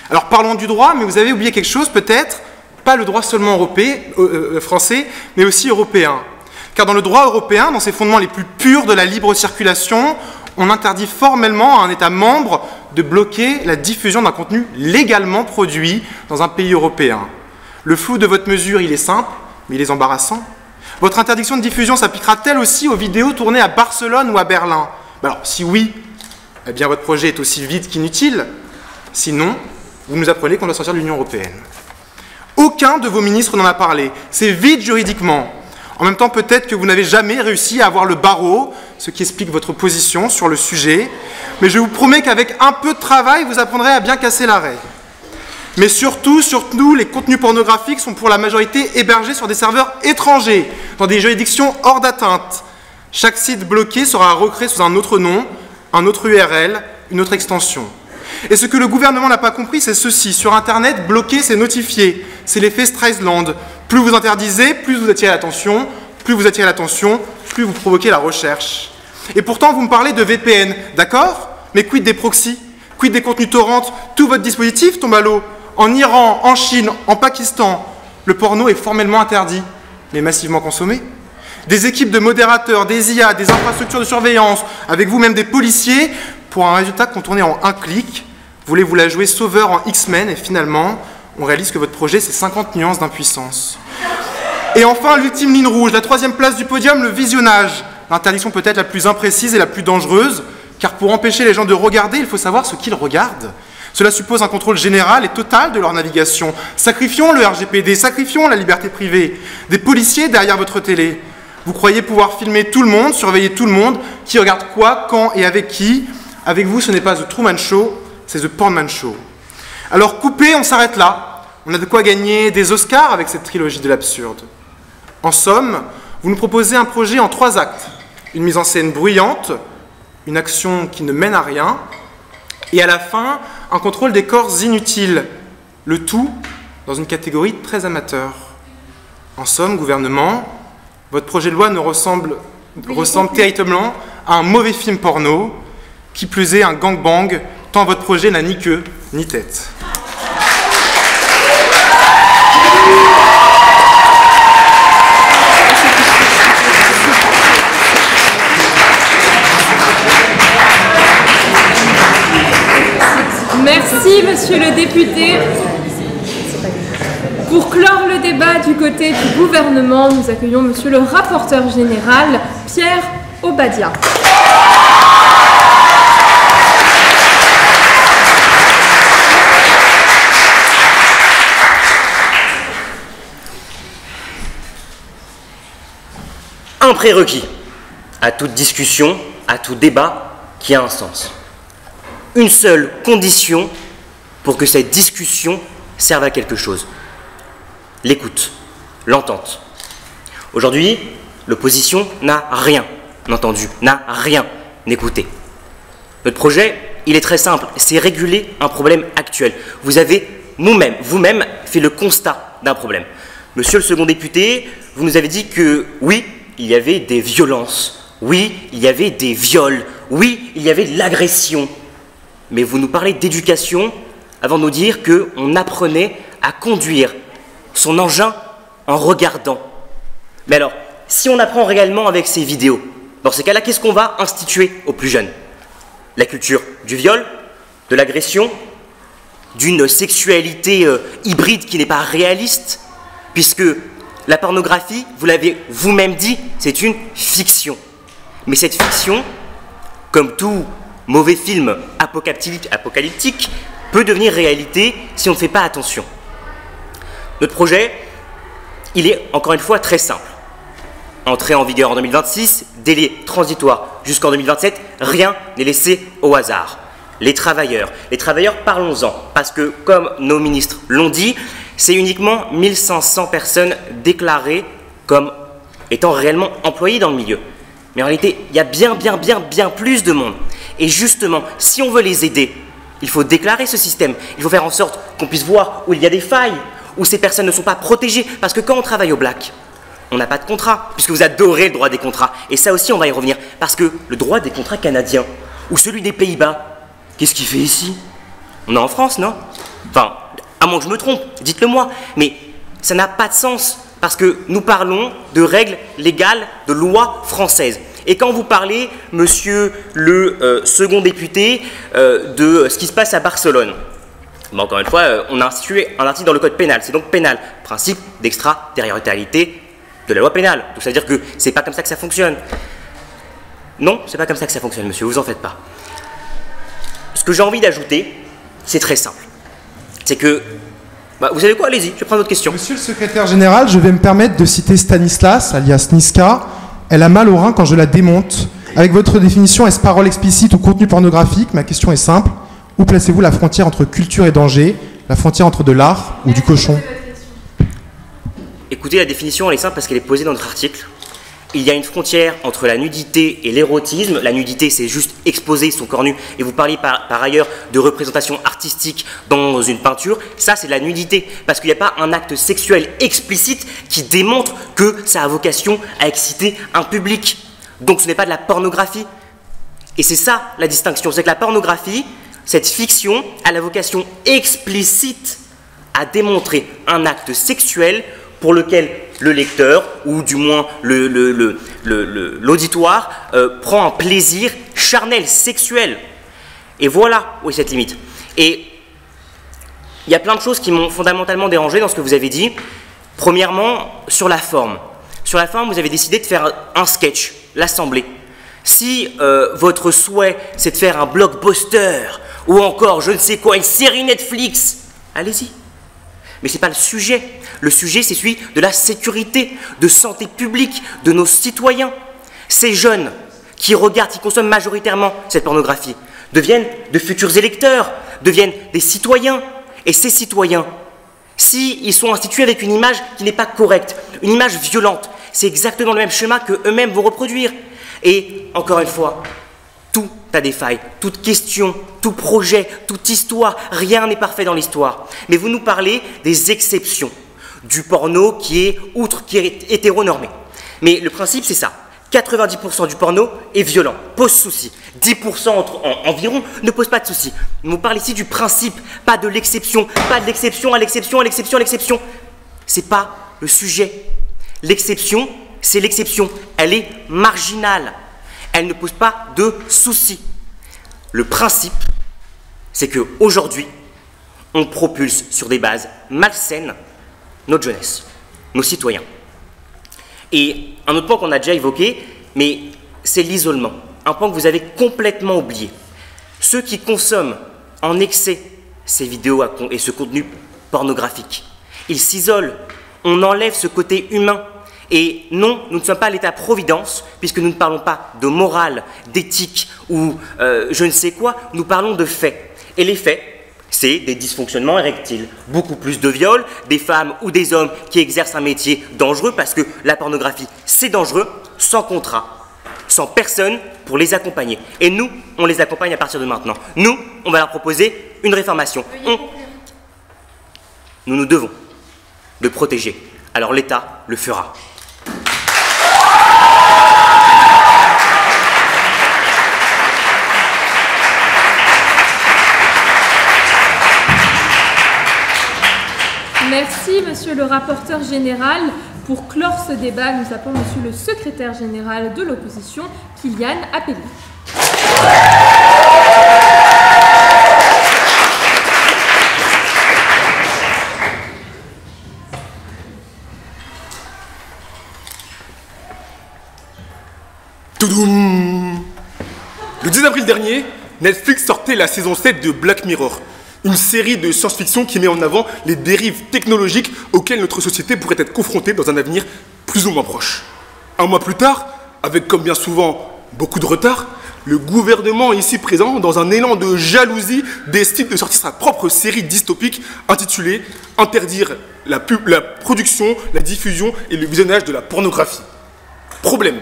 Alors parlons du droit, mais vous avez oublié quelque chose peut-être, pas le droit seulement européen, français, mais aussi européen. Car dans le droit européen, dans ses fondements les plus purs de la libre circulation, on interdit formellement à un État membre de bloquer la diffusion d'un contenu légalement produit dans un pays européen. Le flou de votre mesure, il est simple, mais il est embarrassant. Votre interdiction de diffusion s'appliquera-t-elle aussi aux vidéos tournées à Barcelone ou à Berlin? Alors, si oui, eh bien votre projet est aussi vide qu'inutile. Sinon, vous nous apprenez qu'on doit sortir de l'Union européenne. Aucun de vos ministres n'en a parlé. C'est vide juridiquement. En même temps, peut-être que vous n'avez jamais réussi à avoir le barreau, ce qui explique votre position sur le sujet. Mais je vous promets qu'avec un peu de travail, vous apprendrez à bien casser l'arrêt. Mais surtout, les contenus pornographiques sont pour la majorité hébergés sur des serveurs étrangers, dans des juridictions hors d'atteinte. Chaque site bloqué sera recréé sous un autre nom, un autre URL, une autre extension. Et ce que le gouvernement n'a pas compris, c'est ceci. Sur Internet, bloquer, c'est notifier. C'est l'effet Streisand. Plus vous interdisez, plus vous attirez l'attention. Plus vous attirez l'attention, plus vous provoquez la recherche. Et pourtant, vous me parlez de VPN, d'accord? Mais quid des proxys? Quid des contenus torrents? Tout votre dispositif tombe à l'eau. En Iran, en Chine, en Pakistan, le porno est formellement interdit, mais massivement consommé. Des équipes de modérateurs, des IA, des infrastructures de surveillance, avec vous-même des policiers, pour un résultat contourné en un clic. Voulez-vous la jouer sauveur en X-Men et finalement, on réalise que votre projet, c'est 50 nuances d'impuissance. Et enfin, l'ultime ligne rouge, la troisième place du podium, le visionnage. L'interdiction peut-être la plus imprécise et la plus dangereuse, car pour empêcher les gens de regarder, il faut savoir ce qu'ils regardent. Cela suppose un contrôle général et total de leur navigation. Sacrifions le RGPD, sacrifions la liberté privée. Des policiers derrière votre télé. Vous croyez pouvoir filmer tout le monde, surveiller tout le monde, qui regarde quoi, quand et avec qui. Avec vous, ce n'est pas The Truman Show, c'est The Pornman Show. Alors coupez, on s'arrête là. On a de quoi gagner des Oscars avec cette trilogie de l'absurde. En somme, vous nous proposez un projet en 3 actes. Une mise en scène bruyante, une action qui ne mène à rien, et à la fin, un contrôle des corps inutile. Le tout dans une catégorie très amateur. En somme, gouvernement, votre projet de loi ne ressemble terriblement à un mauvais film porno, qui plus est un gangbang, tant votre projet n'a ni queue ni tête. Merci, monsieur le député. Pour clore le débat du côté du gouvernement, nous accueillons monsieur le rapporteur général, Pierre Obadia. Un prérequis à toute discussion, à tout débat qui a un sens. Une seule condition pour que cette discussion serve à quelque chose. L'écoute, l'entente. Aujourd'hui, l'opposition n'a rien entendu, n'a rien écouté. Notre projet, il est très simple, c'est réguler un problème actuel. Vous avez vous-même fait le constat d'un problème. Monsieur le second député, vous nous avez dit que oui, il y avait des violences, oui, il y avait des viols, oui, il y avait de l'agression. Mais vous nous parlez d'éducation avant de nous dire qu'on apprenait à conduire son engin en regardant. Mais alors, si on apprend réellement avec ces vidéos, dans ces cas-là, qu'est-ce qu'on va instituer aux plus jeunes? La culture du viol, de l'agression, d'une sexualité hybride qui n'est pas réaliste, puisque la pornographie, vous l'avez vous-même dit, c'est une fiction. Mais cette fiction, comme tout mauvais film apocalyptique, peut devenir réalité si on ne fait pas attention. Notre projet, il est encore une fois très simple. Entrée en vigueur en 2026, délai transitoire jusqu'en 2027, rien n'est laissé au hasard. Les travailleurs, parlons-en, parce que comme nos ministres l'ont dit, c'est uniquement 1500 personnes déclarées comme étant réellement employées dans le milieu. Mais en réalité, il y a bien plus de monde. Et justement, si on veut les aider, il faut déclarer ce système. Il faut faire en sorte qu'on puisse voir où il y a des failles, où ces personnes ne sont pas protégées. Parce que quand on travaille au black, on n'a pas de contrat, puisque vous adorez le droit des contrats. Et ça aussi, on va y revenir. Parce que le droit des contrats canadiens, ou celui des Pays-Bas, Qu'est-ce qu'il fait ici? On est en France, non? Enfin, à moins que je me trompe, dites-le moi. Mais ça n'a pas de sens, parce que nous parlons de règles légales, de lois françaises. Et quand vous parlez, monsieur le second député, de ce qui se passe à Barcelone, bon, encore une fois, on a institué un article dans le code pénal, c'est donc pénal, principe d'extraterritorialité de la loi pénale. Donc ça veut dire que c'est pas comme ça que ça fonctionne. Non, c'est pas comme ça que ça fonctionne, monsieur, vous en faites pas. Ce que j'ai envie d'ajouter, c'est très simple. C'est que, vous savez quoi, allez-y, je vais prendre votre question. Monsieur le secrétaire général, je vais me permettre de citer Stanislas, alias Niska. Elle a mal au rein quand je la démonte. Avec votre définition, est-ce parole explicite ou contenu pornographique? Ma question est simple. Où placez-vous la frontière entre culture et danger? La frontière entre de l'art ou du cochon? Écoutez, la définition, elle est simple parce qu'elle est posée dans notre article. Il y a une frontière entre la nudité et l'érotisme. La nudité, c'est juste exposer son corps nu. Et vous parliez par ailleurs de représentation artistique dans une peinture. Ça, c'est de la nudité. Parce qu'il n'y a pas un acte sexuel explicite qui démontre que ça a vocation à exciter un public. Donc ce n'est pas de la pornographie. Et c'est ça la distinction. C'est que la pornographie, cette fiction, a la vocation explicite à démontrer un acte sexuel pour lequel le lecteur, ou du moins l'auditoire, prend un plaisir charnel, sexuel. Et voilà où est cette limite. Et il y a plein de choses qui m'ont fondamentalement dérangé dans ce que vous avez dit. Premièrement, sur la forme. Sur la forme, vous avez décidé de faire un sketch, l'Assemblée. Si votre souhait, c'est de faire un blockbuster, ou encore, je ne sais quoi, une série Netflix, allez-y. Mais ce n'est pas le sujet. Le sujet, c'est celui de la sécurité, de santé publique, de nos citoyens. Ces jeunes qui regardent, qui consomment majoritairement cette pornographie, deviennent de futurs électeurs, deviennent des citoyens. Et ces citoyens, s'ils sont institués avec une image qui n'est pas correcte, une image violente, c'est exactement le même schéma qu'eux-mêmes vont reproduire. Et encore une fois, tout a des failles, toute question, tout projet, toute histoire, rien n'est parfait dans l'histoire. Mais vous nous parlez des exceptions, du porno qui est hétéronormé. Mais le principe, c'est ça. 90% du porno est violent, pose souci. 10% environ ne pose pas de souci. On parle ici du principe, pas de l'exception, pas de l'exception à l'exception, à l'exception, à l'exception. C'est pas le sujet. L'exception, c'est l'exception. Elle est marginale. Elle ne pose pas de soucis. Le principe, c'est qu'aujourd'hui, on propulse sur des bases malsaines notre jeunesse, nos citoyens. Et un autre point qu'on a déjà évoqué, mais c'est l'isolement. Un point que vous avez complètement oublié. Ceux qui consomment en excès ces vidéos et ce contenu pornographique, ils s'isolent. On enlève ce côté humain. Et non, nous ne sommes pas à l'État-providence, puisque nous ne parlons pas de morale, d'éthique ou je ne sais quoi, nous parlons de faits. Et les faits, c'est des dysfonctionnements érectiles, beaucoup plus de viols, des femmes ou des hommes qui exercent un métier dangereux, parce que la pornographie, c'est dangereux, sans contrat, sans personne pour les accompagner. Et nous, on les accompagne à partir de maintenant. Nous, on va leur proposer une réformation. Nous nous devons de protéger. Alors l'État le fera. Merci, monsieur le rapporteur général. Pour clore ce débat, nous appelons monsieur le secrétaire général de l'opposition, Kylian Appelli. Toudoum. Le 10 avril dernier, Netflix sortait la saison 7 de Black Mirror, une série de science-fiction qui met en avant les dérives technologiques auxquelles notre société pourrait être confrontée dans un avenir plus ou moins proche. Un mois plus tard, avec comme bien souvent beaucoup de retard, le gouvernement ici présent, dans un élan de jalousie, décide de sortir sa propre série dystopique intitulée « Interdire la production, la diffusion et le visionnage de la pornographie ». Problème,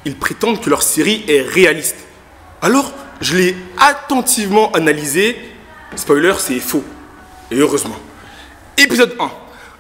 ils prétendent que leur série est réaliste. Alors, je l'ai attentivement analysé. Spoiler, c'est faux. Et heureusement. Épisode 1.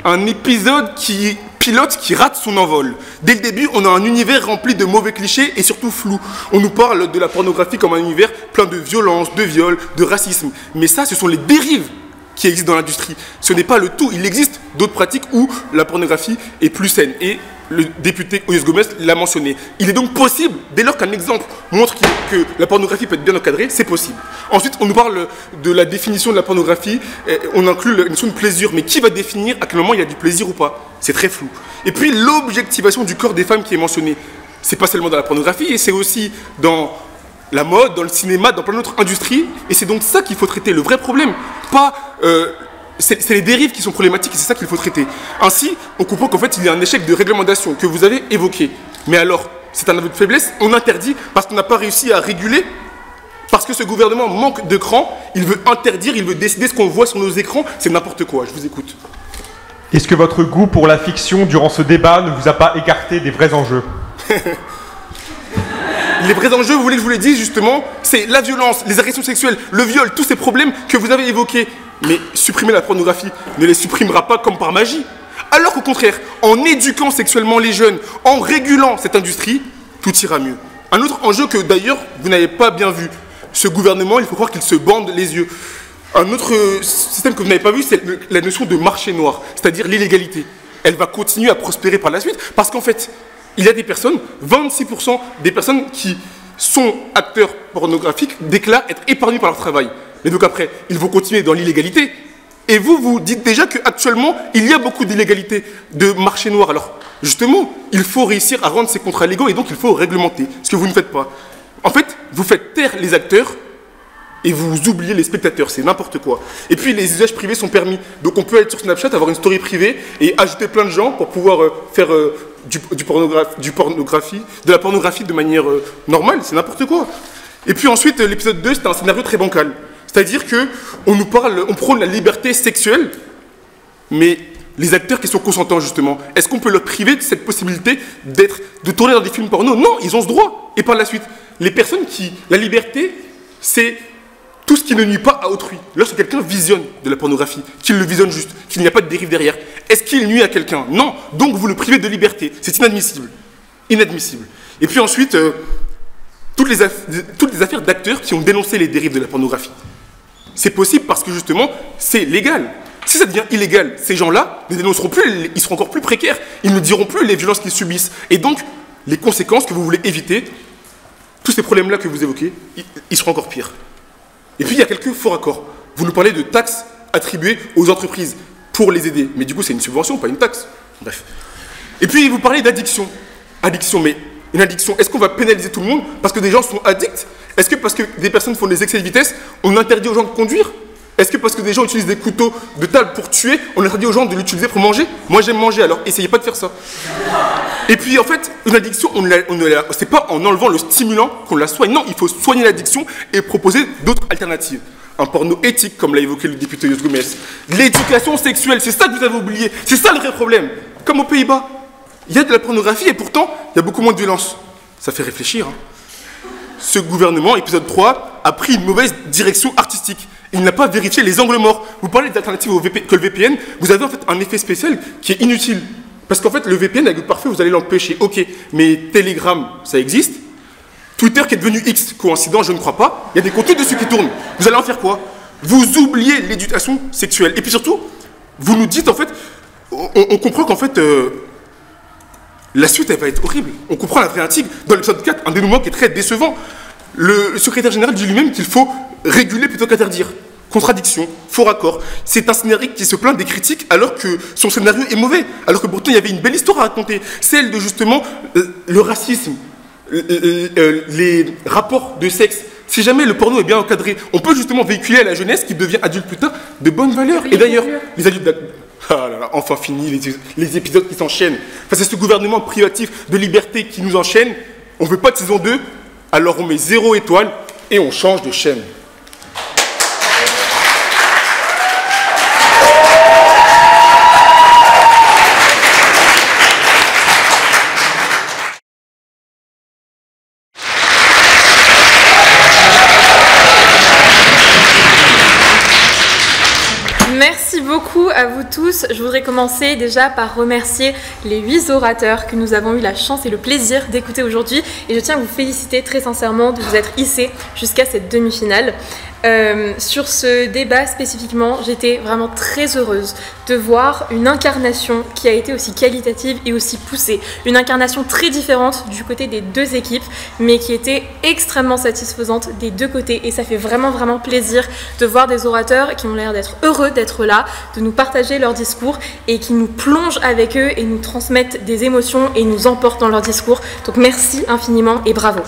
Un épisode qui pilote qui rate son envol. Dès le début, on a un univers rempli de mauvais clichés et surtout flou. On nous parle de la pornographie comme un univers plein de violence, de viol, de racisme. Mais ça, ce sont les dérives qui existent dans l'industrie. Ce n'est pas le tout. Il existe d'autres pratiques où la pornographie est plus saine. Et le député Oyos Gomez l'a mentionné. Il est donc possible, dès lors qu'un exemple montre que la pornographie peut être bien encadrée, c'est possible. Ensuite, on nous parle de la définition de la pornographie. On inclut la notion de plaisir. Mais qui va définir à quel moment il y a du plaisir ou pas? C'est très flou. Et puis, l'objectivation du corps des femmes qui est mentionnée. C'est pas seulement dans la pornographie, et c'est aussi dans la mode, dans le cinéma, dans plein d'autres industries. Et c'est donc ça qu'il faut traiter. Le vrai problème, pas... c'est les dérives qui sont problématiques et c'est ça qu'il faut traiter. Ainsi, on comprend qu'en fait, il y a un échec de réglementation que vous avez évoqué. Mais alors, c'est un aveu de faiblesse, on interdit parce qu'on n'a pas réussi à réguler, parce que ce gouvernement manque de cran, il veut interdire, il veut décider ce qu'on voit sur nos écrans, c'est n'importe quoi. Je vous écoute. Est-ce que votre goût pour la fiction durant ce débat ne vous a pas écarté des vrais enjeux? Les vrais enjeux, vous voulez que je vous les dise justement, c'est la violence, les agressions sexuelles, le viol, tous ces problèmes que vous avez évoqués. Mais supprimer la pornographie ne les supprimera pas comme par magie. Alors qu'au contraire, en éduquant sexuellement les jeunes, en régulant cette industrie, tout ira mieux. Un autre enjeu que d'ailleurs vous n'avez pas bien vu, ce gouvernement, il faut croire qu'il se bande les yeux. Un autre système que vous n'avez pas vu, c'est la notion de marché noir, c'est-à-dire l'illégalité. Elle va continuer à prospérer par la suite parce qu'en fait, il y a des personnes, 26% des personnes qui sont acteurs pornographiques déclarent être épargnés par leur travail. Mais donc après, ils vont continuer dans l'illégalité. Et vous, vous dites déjà qu'actuellement, il y a beaucoup d'illégalité, de marché noir. Alors, justement, il faut réussir à rendre ces contrats légaux et donc il faut réglementer, ce que vous ne faites pas. En fait, vous faites taire les acteurs et vous oubliez les spectateurs, c'est n'importe quoi. Et puis, les usages privés sont permis. Donc, on peut être sur Snapchat, avoir une story privée et ajouter plein de gens pour pouvoir faire de la pornographie de manière normale, c'est n'importe quoi. Et puis ensuite, l'épisode 2, c'est un scénario très bancal. C'est-à-dire qu'on nous parle, on prône la liberté sexuelle, mais les acteurs qui sont consentants justement, est-ce qu'on peut leur priver de cette possibilité de tourner dans des films porno? Non, ils ont ce droit. Et par la suite, les personnes qui... La liberté, c'est tout ce qui ne nuit pas à autrui. Lorsque quelqu'un visionne de la pornographie, qu'il le visionne juste, qu'il n'y a pas de dérive derrière, est-ce qu'il nuit à quelqu'un? Non. Donc vous le privez de liberté. C'est inadmissible. Inadmissible. Et puis ensuite, toutes les affaires d'acteurs qui ont dénoncé les dérives de la pornographie. C'est possible parce que justement, c'est légal. Si ça devient illégal, ces gens-là ne dénonceront plus, ils seront encore plus précaires, ils ne diront plus les violences qu'ils subissent. Et donc, les conséquences que vous voulez éviter, tous ces problèmes-là que vous évoquez, ils seront encore pires. Et puis, il y a quelques faux raccords. Vous nous parlez de taxes attribuées aux entreprises pour les aider. Mais du coup, c'est une subvention, pas une taxe. Bref. Et puis, vous parlez d'addiction. Addiction, mais une addiction, est-ce qu'on va pénaliser tout le monde parce que des gens sont addicts? Est-ce que parce que des personnes font des excès de vitesse, on interdit aux gens de conduire? Est-ce que parce que des gens utilisent des couteaux de table pour tuer, on interdit aux gens de l'utiliser pour manger? Moi j'aime manger, alors essayez pas de faire ça. Et puis en fait, une addiction, c'est pas en enlevant le stimulant qu'on la soigne. Non, il faut soigner l'addiction et proposer d'autres alternatives. Un porno éthique, comme l'a évoqué le député Oyos Gomez. L'éducation sexuelle, c'est ça que vous avez oublié. C'est ça le vrai problème. Comme aux Pays-Bas. Il y a de la pornographie et pourtant, il y a beaucoup moins de violence. Ça fait réfléchir. Hein. Ce gouvernement, épisode 3, a pris une mauvaise direction artistique. Il n'a pas vérifié les angles morts. Vous parlez d'alternatives que le VPN, vous avez en fait un effet spécial qui est inutile. Parce qu'en fait, le VPN, avec le parfait, vous allez l'empêcher. Ok, mais Telegram, ça existe. Twitter qui est devenu X, coïncident, je ne crois pas. Il y a des contenus dessus qui tournent. Vous allez en faire quoi? Vous oubliez l'éducation sexuelle. Et puis surtout, vous nous dites en fait, on comprend qu'en fait, la suite, elle va être horrible. On comprend la vraie intrigue. Dans l'épisode 4, un dénouement qui est très décevant. Le secrétaire général dit lui-même qu'il faut réguler plutôt qu'interdire. Contradiction, faux raccord. C'est un scénario qui se plaint des critiques alors que son scénario est mauvais. Alors que pourtant, il y avait une belle histoire à raconter. Celle de justement le racisme, les rapports de sexe. Si jamais le porno est bien encadré, on peut justement véhiculer à la jeunesse qui devient adulte plus tard de bonnes valeurs. Et d'ailleurs, les adultes... Ah là là, enfin fini les épisodes qui s'enchaînent. Face à ce gouvernement privatif de liberté qui nous enchaîne, on ne veut pas de saison 2, alors on met 0 étoile et on change de chaîne. Merci beaucoup à vous tous. Je voudrais commencer déjà par remercier les 8 orateurs que nous avons eu la chance et le plaisir d'écouter aujourd'hui. Et je tiens à vous féliciter très sincèrement de vous être hissés jusqu'à cette demi-finale. Sur ce débat spécifiquement, j'étais vraiment très heureuse de voir une incarnation qui a été aussi qualitative et aussi poussée. Une incarnation très différente du côté des deux équipes, mais qui était extrêmement satisfaisante des deux côtés. Et ça fait vraiment plaisir de voir des orateurs qui ont l'air d'être heureux d'être là, de nous partager leur discours et qui nous plongent avec eux et nous transmettent des émotions et nous emportent dans leur discours. Donc merci infiniment et bravo.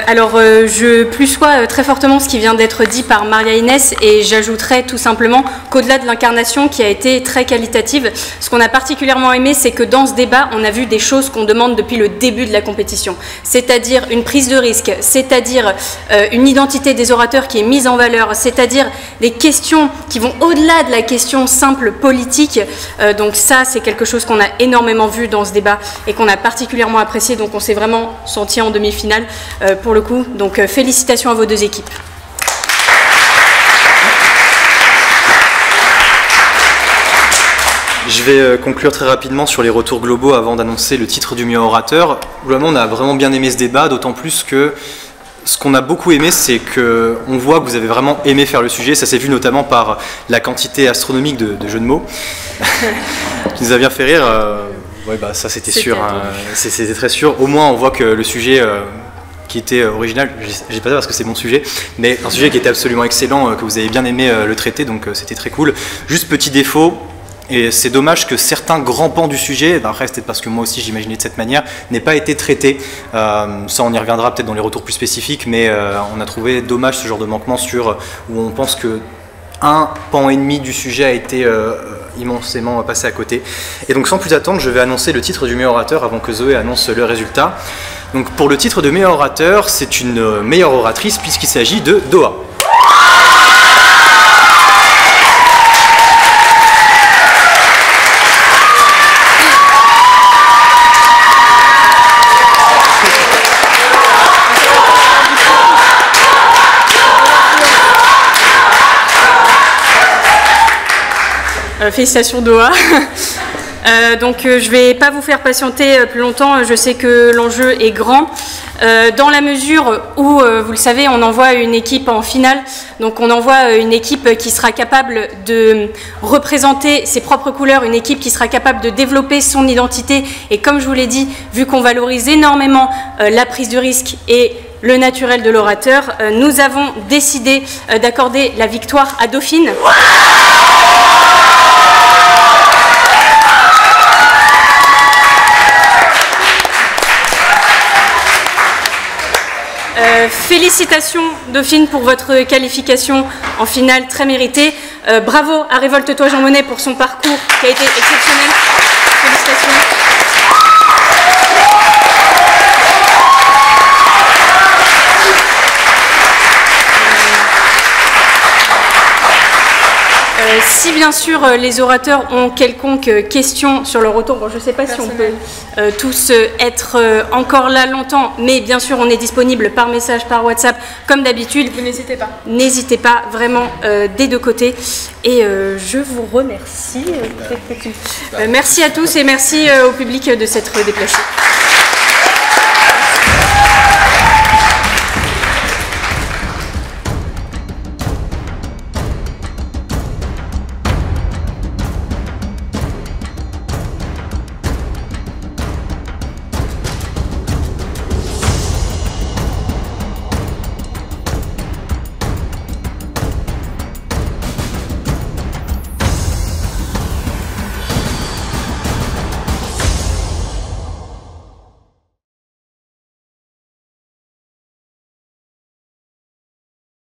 Je plus sois très fortement ce qui vient d'être dit par Maria-Inès et j'ajouterais tout simplement qu'au-delà de l'incarnation qui a été très qualitative, ce qu'on a particulièrement aimé, c'est que dans ce débat, on a vu des choses qu'on demande depuis le début de la compétition, c'est-à-dire une prise de risque, c'est-à-dire une identité des orateurs qui est mise en valeur, c'est-à-dire des questions qui vont au-delà de la question simple politique. Donc ça, c'est quelque chose qu'on a énormément vu dans ce débat et qu'on a particulièrement apprécié, donc on s'est vraiment senti en demi-finale pour le coup. Donc félicitations à vos deux équipes. Je vais conclure très rapidement sur les retours globaux avant d'annoncer le titre du meilleur orateur. Globalement, on a vraiment bien aimé ce débat, d'autant plus que ce qu'on a beaucoup aimé, c'est qu'on voit que vous avez vraiment aimé faire le sujet. Ça s'est vu notamment par la quantité astronomique de jeux de mots qui nous a bien fait rire. Ouais, bah, ça c'était sûr, hein. C'était très sûr. Au moins on voit que le sujet qui était original, j'ai pas ça parce que c'est mon sujet, mais un sujet qui était absolument excellent, que vous avez bien aimé le traiter, donc c'était très cool. Juste petit défaut, et c'est dommage que certains grands pans du sujet, après c'est peut-être parce que moi aussi j'imaginais de cette manière, n'aient pas été traités. Ça on y reviendra peut-être dans les retours plus spécifiques, mais on a trouvé dommage ce genre de manquement où on pense que un pan et demi du sujet a été immensément passé à côté. Et donc sans plus attendre, je vais annoncer le titre du meilleur orateur avant que Zoé annonce le résultat. Donc pour le titre de meilleur orateur, c'est une meilleure oratrice puisqu'il s'agit de Doha. Félicitations Doha. Donc je ne vais pas vous faire patienter plus longtemps, je sais que l'enjeu est grand. Dans la mesure où, vous le savez, on envoie une équipe en finale, donc on envoie une équipe qui sera capable de représenter ses propres couleurs, une équipe qui sera capable de développer son identité. Et comme je vous l'ai dit, vu qu'on valorise énormément la prise de risque et le naturel de l'orateur, nous avons décidé d'accorder la victoire à Dauphine. Félicitations Dauphine pour votre qualification en finale très méritée. Bravo à Révolte-toi Jean Monnet pour son parcours qui a été exceptionnel. Félicitations. Si bien sûr les orateurs ont quelconque question sur leur retour, bon, je ne sais pas si on peut tous être encore là longtemps, mais bien sûr on est disponible par message, par WhatsApp, comme d'habitude. Vous n'hésitez pas. N'hésitez pas, vraiment, des deux côtés. Et je vous remercie. Merci à tous et merci au public de s'être déplacé.